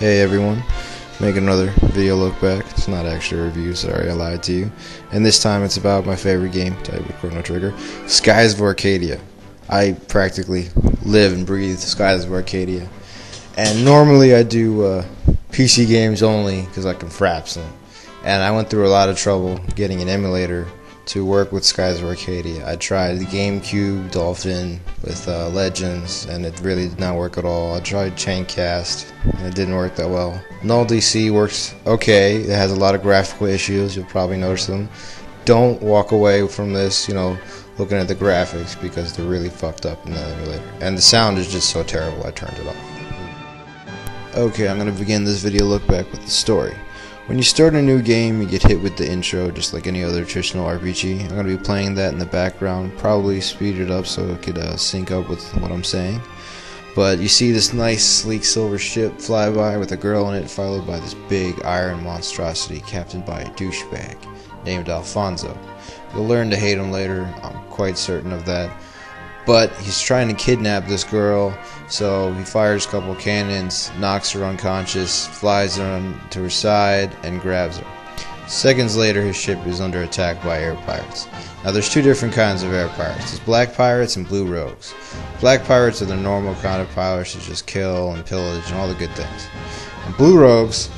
Hey everyone, making another video look back. It's not actually a review, sorry I lied to you. And this time it's about my favorite game type of Chrono Trigger, Skies of Arcadia. I practically live and breathe Skies of Arcadia. And normally I do PC games only because I can fraps them. And I went through a lot of trouble getting an emulator to work with Skies of Arcadia. I tried the GameCube Dolphin with Legends, and it really did not work at all. I tried Chaincast, and it didn't work that well. Null DC works okay. It has a lot of graphical issues. You'll probably notice them. Don't walk away from this, looking at the graphics, because they're really fucked up in the emulator. And the sound is just so terrible, I turned it off. Okay, I'm going to begin this video look back with the story. When you start a new game, you get hit with the intro just like any other traditional RPG. I'm going to be playing that in the background, probably speed it up so it could sync up with what I'm saying. But you see this nice sleek silver ship fly by with a girl in it, followed by this big iron monstrosity captained by a douchebag named Alfonso. You'll learn to hate him later, I'm quite certain of that. But he's trying to kidnap this girl, so he fires a couple cannons, knocks her unconscious, flies her to her side, and grabs her. Seconds later, his ship is under attack by air pirates. Now there's two different kinds of air pirates. There's black pirates and blue rogues. Black pirates are the normal kind of pirates that just kill and pillage and all the good things. And blue rogues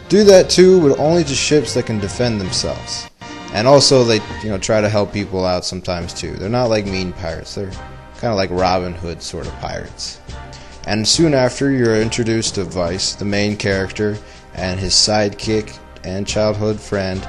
do that too, but only to ships that can defend themselves. And also they try to help people out sometimes too. They're not like mean pirates. They're kind of like Robin Hood sort of pirates. And soon after, you're introduced to Vice, the main character, and his sidekick and childhood friend,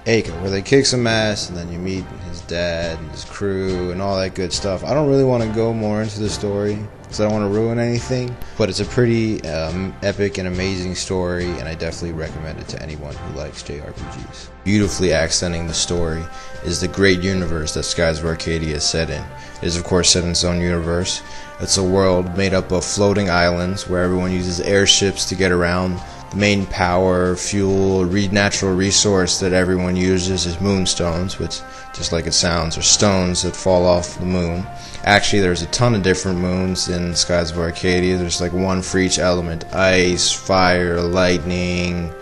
Aika, where they kick some ass, and then you meet his dad and his crew and all that good stuff. I don't really want to go more into the story because I don't want to ruin anything, but it's a pretty epic and amazing story, and I definitely recommend it to anyone who likes JRPGs. Beautifully accenting the story is the great universe that Skies of Arcadia is set in. It is of course set in its own universe. It's a world made up of floating islands where everyone uses airships to get around. The main power, fuel, natural resource that everyone uses is moonstones, which, just like it sounds, are stones that fall off the moon. Actually, there's a ton of different moons in Skies of Arcadia. There's like one for each element: ice, fire, lightning,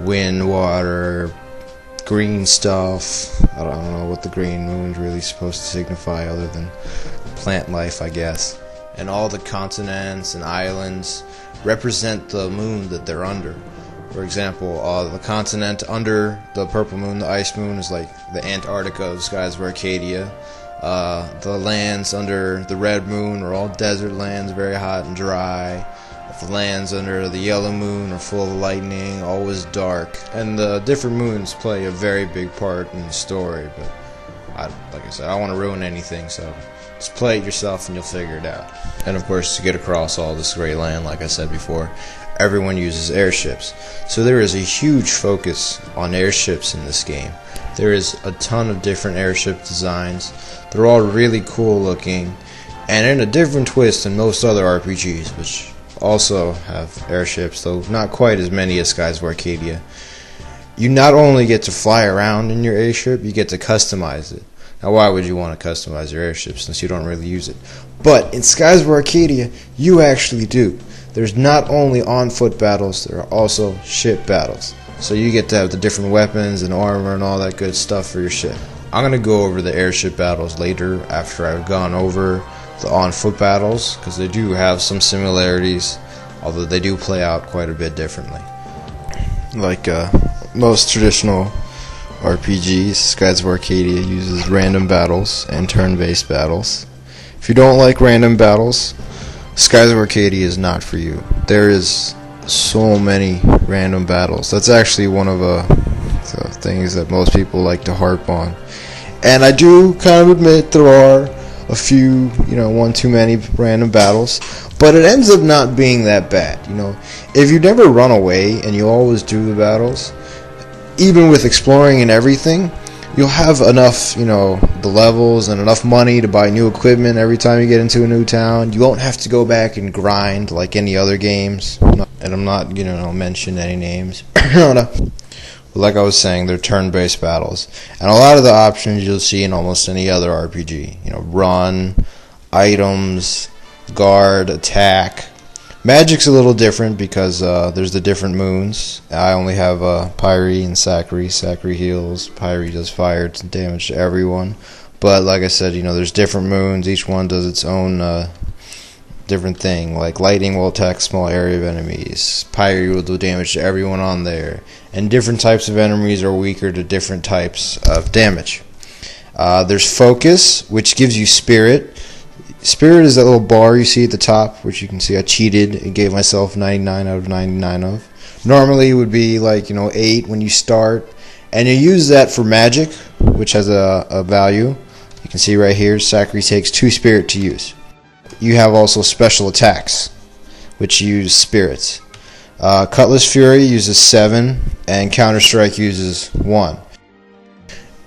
wind, water, green stuff. I don't know what the green moon's really supposed to signify other than plant life, I guess. And all the continents and islands represent the moon that they're under. For example, the continent under the purple moon, the ice moon, is like the Antarctica of Skies of Arcadia. The lands under the red moon are all desert lands, very hot and dry. The lands under the yellow moon are full of lightning, always dark. And the different moons play a very big part in the story, but like I said, I don't want to ruin anything, so just play it yourself and you'll figure it out. And of course, to get across all this great land, like I said before, everyone uses airships. So there is a huge focus on airships in this game. There is a ton of different airship designs. They're all really cool looking, and in a different twist than most other RPGs, which also have airships, though not quite as many as Skies of Arcadia. You not only get to fly around in your airship, you get to customize it. Now, why would you want to customize your airship since you don't really use it? But in Skies of Arcadia, you actually do. There's not only on-foot battles, there are also ship battles. So you get to have the different weapons and armor and all that good stuff for your ship. I'm going to go over the airship battles later after I've gone over the on-foot battles, because they do have some similarities, although they do play out quite a bit differently. Like most traditional RPGs, Skies of Arcadia uses random battles and turn-based battles. If you don't like random battles, Skies of Arcadia is not for you. There is so many random battles. That's actually one of the things that most people like to harp on. And I do kind of admit there are a few, one too many random battles, but it ends up not being that bad. If you never run away and you always do the battles, even with exploring and everything, you'll have enough, the levels and enough money to buy new equipment every time you get into a new town. You won't have to go back and grind like any other games. And I'm not, mention any names. Like I was saying, they're turn-based battles. And a lot of the options you'll see in almost any other RPG. Run, items, guard, attack. Magic's a little different because there's the different moons. I only have Pyre and Sakri. Sakri heals. Pyre does fire damage to everyone. But like I said, there's different moons. Each one does its own different thing. Like lightning will attack a small area of enemies. Pyre will do damage to everyone on there. And different types of enemies are weaker to different types of damage. There's focus, which gives you spirit. Spirit is that little bar you see at the top, which you can see I cheated and gave myself 99 out of 99 of. Normally it would be like 8 when you start, and you use that for magic, which has a value. You can see right here, Sakri takes 2 spirit to use. You have also special attacks, which use spirits. Cutlass Fury uses 7, and Counter Strike uses 1.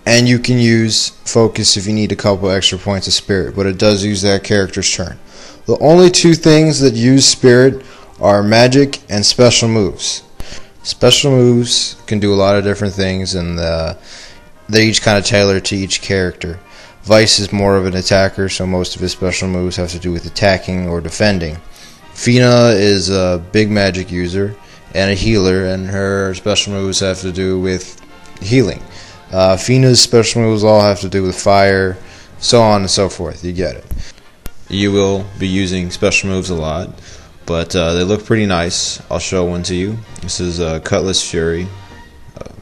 And you can use focus if you need a couple extra points of spirit, but it does use that character's turn. The only 2 things that use spirit are magic and special moves. Special moves can do a lot of different things, and they're each kind of tailored to each character. Vice is more of an attacker, so most of his special moves have to do with attacking or defending. Fina is a big magic user and a healer, and her special moves have to do with healing. Fina's special moves all have to do with fire, so on and so forth. You get it. You will be using special moves a lot, but they look pretty nice. I'll show one to you. This is Cutlass Fury,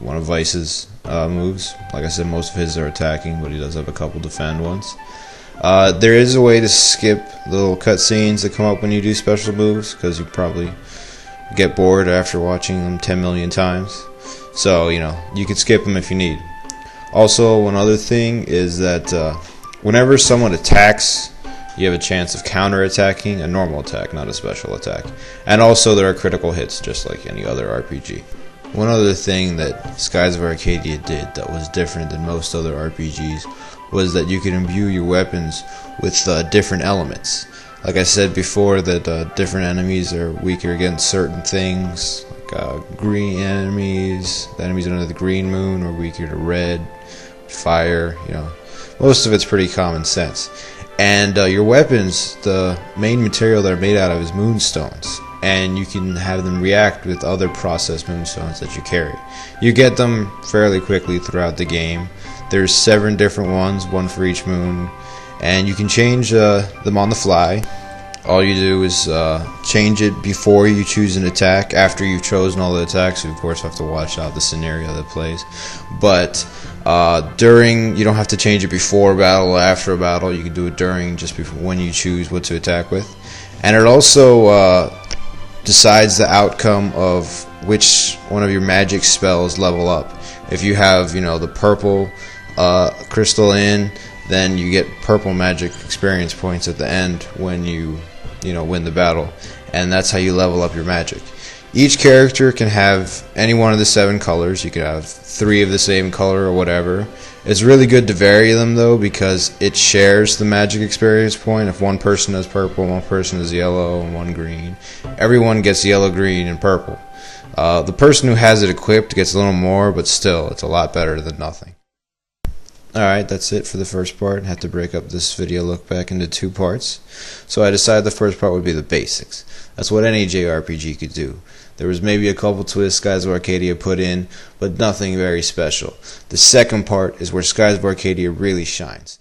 one of Vice's moves. Like I said, most of his are attacking, but he does have a couple defend ones. There is a way to skip the little cutscenes that come up when you do special moves, because you probably get bored after watching them 10 million times. So, you can skip them if you need. Also, one other thing is that whenever someone attacks, you have a chance of counter-attacking a normal attack, not a special attack. And also there are critical hits, just like any other RPG. One other thing that Skies of Arcadia did that was different than most other RPGs was that you could imbue your weapons with different elements. Like I said before, that different enemies are weaker against certain things. Green enemies, the enemies under the green moon are weaker to red, fire, most of it's pretty common sense. And your weapons, the main material they're made out of is moonstones, and you can have them react with other processed moonstones that you carry. You get them fairly quickly throughout the game. There's 7 different ones, 1 for each moon, and you can change them on the fly. All you do is change it before you choose an attack. After you've chosen all the attacks, you of course have to watch out the scenario that plays. But during, you don't have to change it before battle or after a battle. You can do it during, just before, when you choose what to attack with. And it also decides the outcome of which one of your magic spells level up. If you have, the purple crystal in, then you get purple magic experience points at the end when you win the battle, and that's how you level up your magic. Each character can have any one of the 7 colors. You could have 3 of the same color or whatever. It's really good to vary them though, because it shares the magic experience point. If one person has purple, one person has yellow, and one green, everyone gets yellow, green, and purple. The person who has it equipped gets a little more, but still, it's a lot better than nothing. Alright, that's it for the first part. I had to break up this video look back into 2 parts. So I decided the first part would be the basics. That's what any JRPG could do. There was maybe a couple twists Skies of Arcadia put in, but nothing very special. The second part is where Skies of Arcadia really shines.